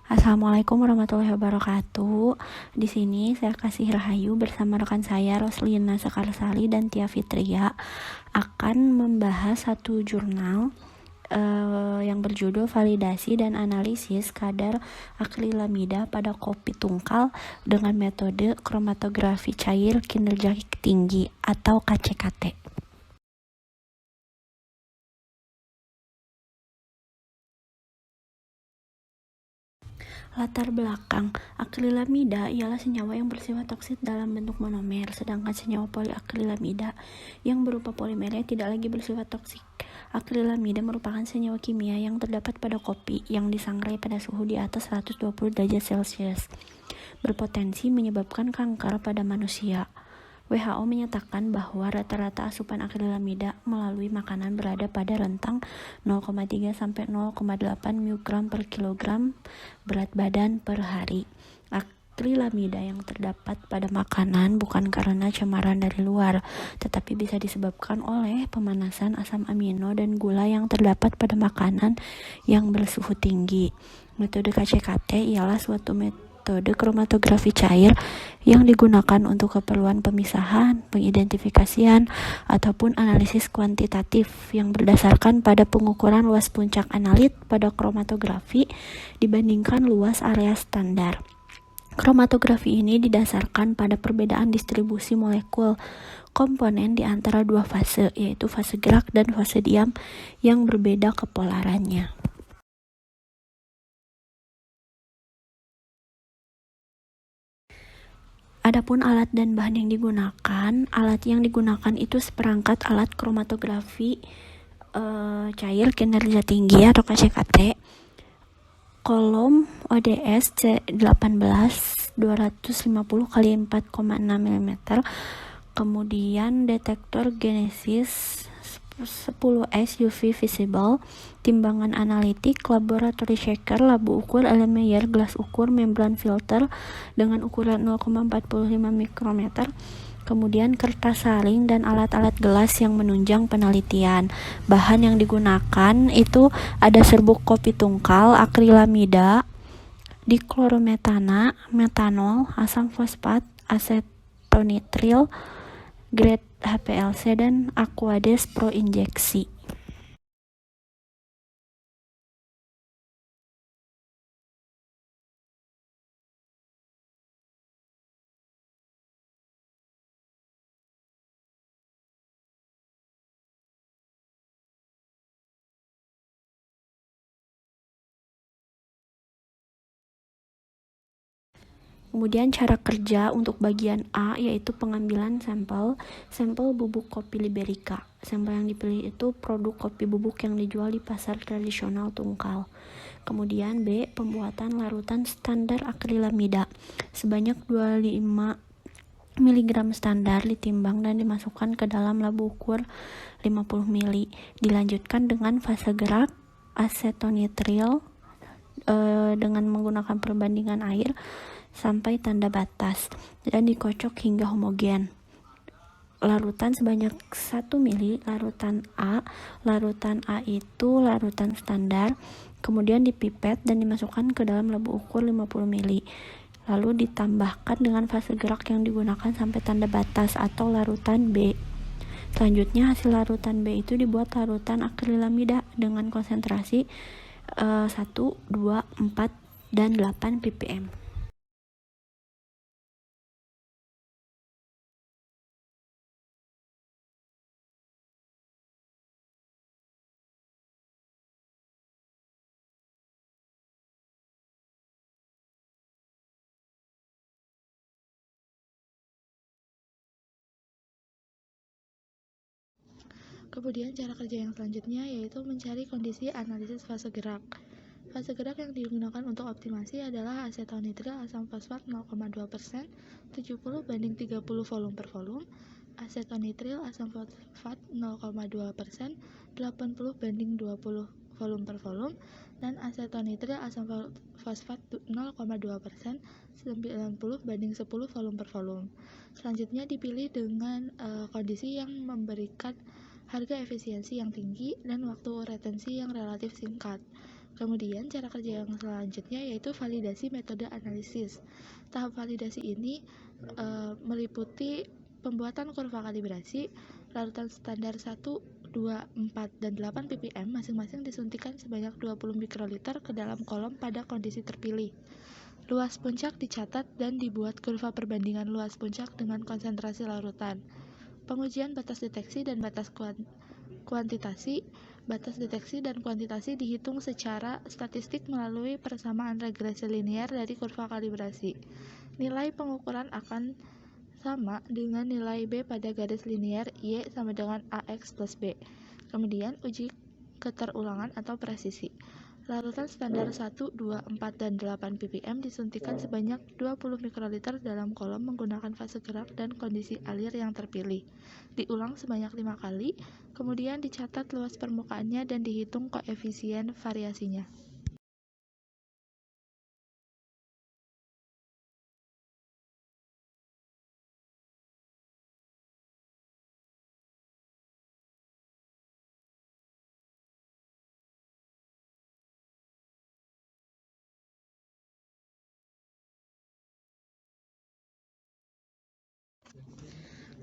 Assalamualaikum warahmatullahi wabarakatuh. Di sini saya kasih rahayu bersama rekan saya Roslina Sekarsari dan Tia Fitria akan membahas satu jurnal yang berjudul Validasi dan Analisis Kadar Akrilamida pada Kopi Tungkal dengan metode kromatografi cair kinerja tinggi atau KCKT. Latar belakang, akrilamida ialah senyawa yang bersifat toksik dalam bentuk monomer, sedangkan senyawa poliakrilamida yang berupa polimernya tidak lagi bersifat toksik. Akrilamida merupakan senyawa kimia yang terdapat pada kopi yang disangrai pada suhu di atas 120 derajat Celcius, berpotensi menyebabkan kanker pada manusia. WHO menyatakan bahwa rata-rata asupan akrilamida melalui makanan berada pada rentang 0,3 sampai 0,8 mg per kilogram berat badan per hari. Akrilamida yang terdapat pada makanan bukan karena cemaran dari luar, tetapi bisa disebabkan oleh pemanasan asam amino dan gula yang terdapat pada makanan yang bersuhu tinggi. Metode KCKT ialah suatu metode kromatografi cair yang digunakan untuk keperluan pemisahan, pengidentifikasian, ataupun analisis kuantitatif yang berdasarkan pada pengukuran luas puncak analit pada kromatografi dibandingkan luas area standar. Kromatografi ini didasarkan pada perbedaan distribusi molekul komponen di antara dua fase, yaitu fase gerak dan fase diam yang berbeda kepolarannya. Adapun alat dan bahan yang digunakan, itu seperangkat alat kromatografi cair kinerja tinggi atau KCKT, kolom ODS C18 250 x 4,6 mm, kemudian detektor Genesis 10S UV visible, timbangan analitik, laboratory shaker, labu ukur, Erlenmeyer, gelas ukur, membran filter dengan ukuran 0,45 mikrometer, kemudian kertas saring dan alat-alat gelas yang menunjang penelitian. Bahan yang digunakan itu ada serbuk kopi tungkal, akrilamida, diklorometana, metanol, asam fosfat, asetonitril, grade HPLC, dan Aquades Pro injeksi. Kemudian cara kerja untuk bagian A yaitu pengambilan sampel bubuk kopi Liberica. Sampel yang dipilih itu produk kopi bubuk yang dijual di pasar tradisional Tungkal. Kemudian B, pembuatan larutan standar akrilamida sebanyak 25 mg standar ditimbang dan dimasukkan ke dalam labu ukur 50 ml. Dilanjutkan dengan fase gerak asetonitril dengan menggunakan perbandingan air sampai tanda batas dan dikocok hingga homogen. Larutan sebanyak 1 ml, larutan A itu larutan standar, kemudian dipipet dan dimasukkan ke dalam labu ukur 50 ml. Lalu ditambahkan dengan fase gerak yang digunakan sampai tanda batas atau larutan B. Selanjutnya hasil larutan B itu dibuat larutan akrilamida dengan konsentrasi 1, 2, 4, dan 8 ppm. Kemudian cara kerja yang selanjutnya yaitu mencari kondisi analisis fase gerak. Fase gerak yang digunakan untuk optimasi adalah asetonitril asam fosfat 0,2%, 70:30 volume per volume, asetonitril asam fosfat 0,2%, 80:20 volume per volume, dan asetonitril asam fosfat 0,2%, 90:10 volume per volume. Selanjutnya dipilih dengan kondisi yang memberikan harga efisiensi yang tinggi dan waktu retensi yang relatif singkat. Kemudian cara kerja yang selanjutnya yaitu validasi metode analisis. Tahap validasi ini meliputi pembuatan kurva kalibrasi. Larutan standar 1, 2, 4, dan 8 ppm masing-masing disuntikan sebanyak 20 mikroliter ke dalam kolom pada kondisi terpilih. Luas puncak dicatat dan dibuat kurva perbandingan luas puncak dengan konsentrasi larutan. Pengujian batas deteksi dan batas kuantitasi. Batas deteksi dan kuantitasi dihitung secara statistik melalui persamaan regresi linear dari kurva kalibrasi. Nilai pengukuran akan sama dengan nilai B pada garis linear Y sama dengan AX plus B. Kemudian uji keterulangan atau presisi. Larutan standar 1, 2, 4, dan 8 ppm disuntikan sebanyak 20 mikroliter dalam kolom menggunakan fase gerak dan kondisi alir yang terpilih. Diulang sebanyak 5 kali, kemudian dicatat luas permukaannya dan dihitung koefisien variasinya.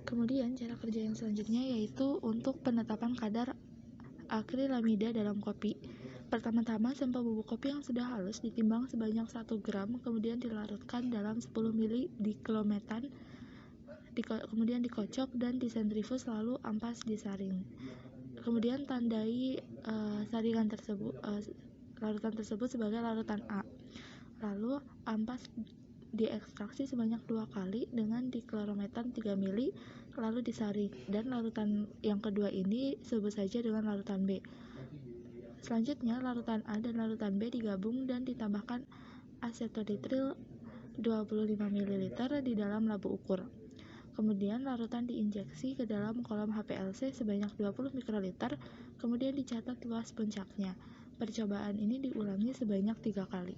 Kemudian cara kerja yang selanjutnya yaitu untuk penetapan kadar akrilamida dalam kopi. Pertama-tama sampel bubuk kopi yang sudah halus ditimbang sebanyak 1 gram, kemudian dilarutkan dalam 10 ml diklometan, kemudian dikocok dan disentrifus lalu ampas disaring. Kemudian tandai larutan tersebut sebagai larutan A. Lalu ampas diekstraksi sebanyak 2 kali dengan diklometan 3 ml lalu disaring, dan larutan yang kedua ini sebut saja dengan larutan B. Selanjutnya larutan A dan larutan B digabung dan ditambahkan asetonitril 25 ml di dalam labu ukur. Kemudian larutan diinjeksi ke dalam kolom HPLC sebanyak 20 mikroliter, kemudian dicatat luas puncaknya. Percobaan ini diulangi sebanyak 3 kali.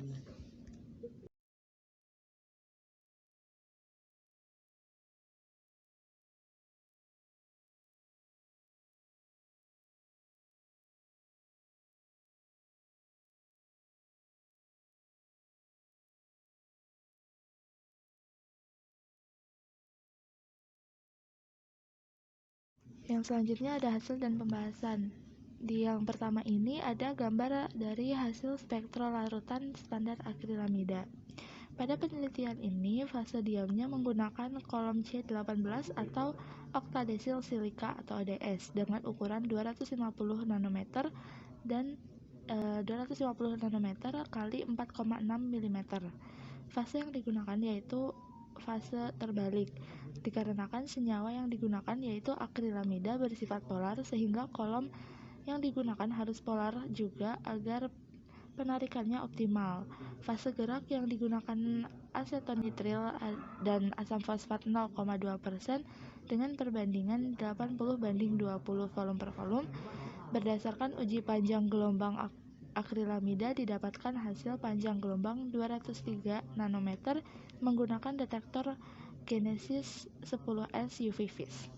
Yang selanjutnya ada hasil dan pembahasan. Di yang pertama ini ada gambar dari hasil spektral larutan standar akrilamida. Pada penelitian ini, fase diamnya menggunakan kolom C18 atau oktadesil silika atau ODS dengan ukuran 250 nanometer dan 250 nanometer kali 4,6 mm. Fase yang digunakan yaitu fase terbalik, dikarenakan senyawa yang digunakan yaitu akrilamida bersifat polar sehingga kolom yang digunakan harus polar juga agar penarikannya optimal. Fase gerak yang digunakan asetonitril dan asam fosfat 0,2% dengan perbandingan 80:20 volume per volume. Berdasarkan uji panjang gelombang akrilamida didapatkan hasil panjang gelombang 203 nanometer menggunakan detektor Genesis 10S UV vis.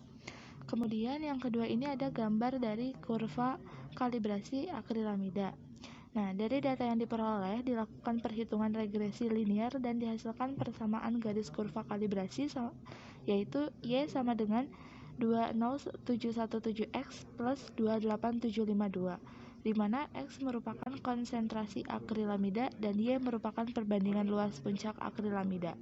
Kemudian yang kedua ini ada gambar dari kurva kalibrasi akrilamida. Nah, dari data yang diperoleh dilakukan perhitungan regresi linear dan dihasilkan persamaan garis kurva kalibrasi yaitu Y sama dengan 20717X plus 28752, di mana X merupakan konsentrasi akrilamida dan Y merupakan perbandingan luas puncak akrilamida.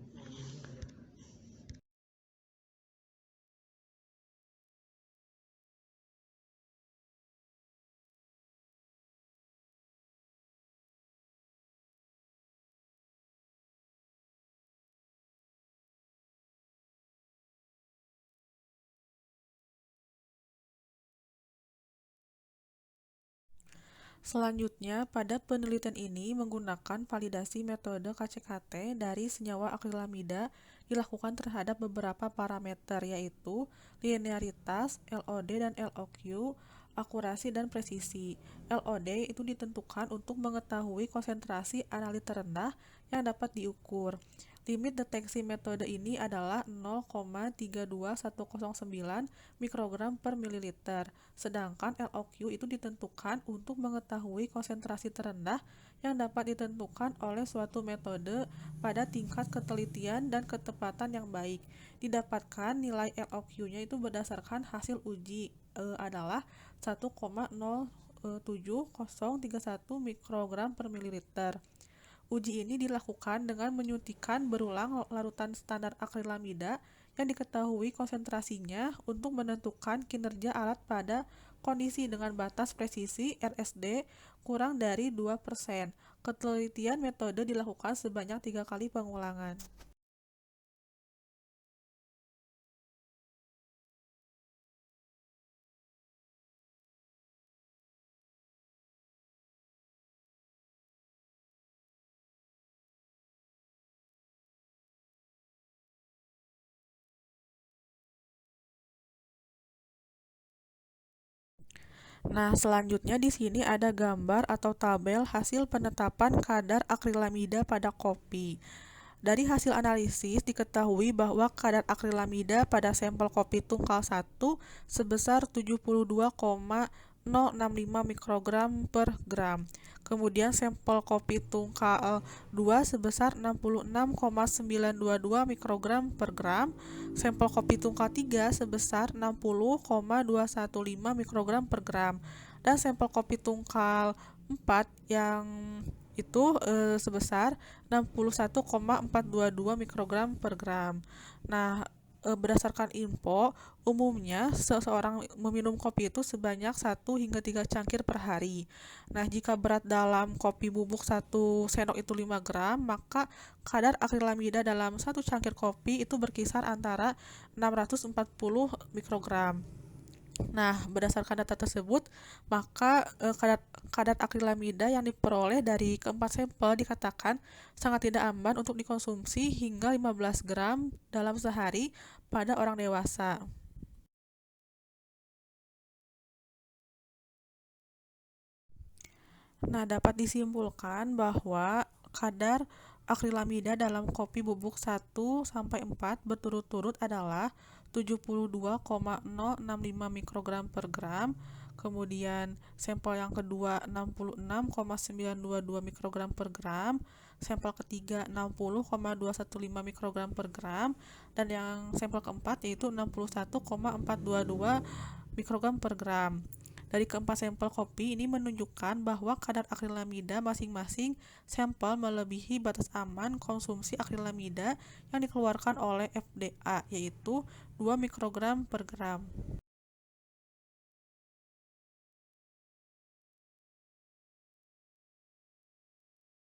Selanjutnya, pada penelitian ini menggunakan validasi metode KCKT dari senyawa akrilamida dilakukan terhadap beberapa parameter yaitu linearitas, LOD dan LOQ, akurasi dan presisi. LOD itu ditentukan untuk mengetahui konsentrasi analit terendah yang dapat diukur. Limit deteksi metode ini adalah 0,32109 mikrogram per mililiter, sedangkan LOQ itu ditentukan untuk mengetahui konsentrasi terendah yang dapat ditentukan oleh suatu metode pada tingkat ketelitian dan ketepatan yang baik. Didapatkan nilai LOQ-nya itu berdasarkan hasil uji adalah 1,07031 mikrogram per mililiter. Uji ini dilakukan dengan menyuntikkan berulang larutan standar akrilamida yang diketahui konsentrasinya untuk menentukan kinerja alat pada kondisi dengan batas presisi RSD kurang dari 2%. Ketelitian metode dilakukan sebanyak 3 kali pengulangan. Nah, selanjutnya di sini ada gambar atau tabel hasil penetapan kadar akrilamida pada kopi. Dari hasil analisis diketahui bahwa kadar akrilamida pada sampel kopi tungkal 1 sebesar 72,065 mikrogram per gram. Kemudian sampel kopi tungkal 2 sebesar 66,922 mikrogram per gram. Sampel kopi tungkal 3 sebesar 60,215 mikrogram per gram. Dan sampel kopi tungkal 4 yang itu sebesar 61,422 mikrogram per gram. Nah, berdasarkan info, umumnya seseorang meminum kopi itu sebanyak 1 hingga 3 cangkir per hari. Nah, jika berat dalam kopi bubuk 1 sendok itu 5 gram, maka kadar akrilamida dalam 1 cangkir kopi itu berkisar antara 640 mikrogram. Nah, berdasarkan data tersebut, maka kadar akrilamida yang diperoleh dari keempat sampel dikatakan sangat tidak aman untuk dikonsumsi hingga 15 gram dalam sehari pada orang dewasa. Nah, dapat disimpulkan bahwa kadar akrilamida dalam kopi bubuk 1 sampai 4 berturut-turut adalah 72,065 mikrogram per gram, kemudian sampel yang kedua 66,922 mikrogram per gram, sampel ketiga 60,215 mikrogram per gram, dan yang sampel keempat yaitu 61,422 mikrogram per gram. Dari keempat sampel kopi ini menunjukkan bahwa kadar akrilamida masing-masing sampel melebihi batas aman konsumsi akrilamida yang dikeluarkan oleh FDA, yaitu 2 mikrogram per gram.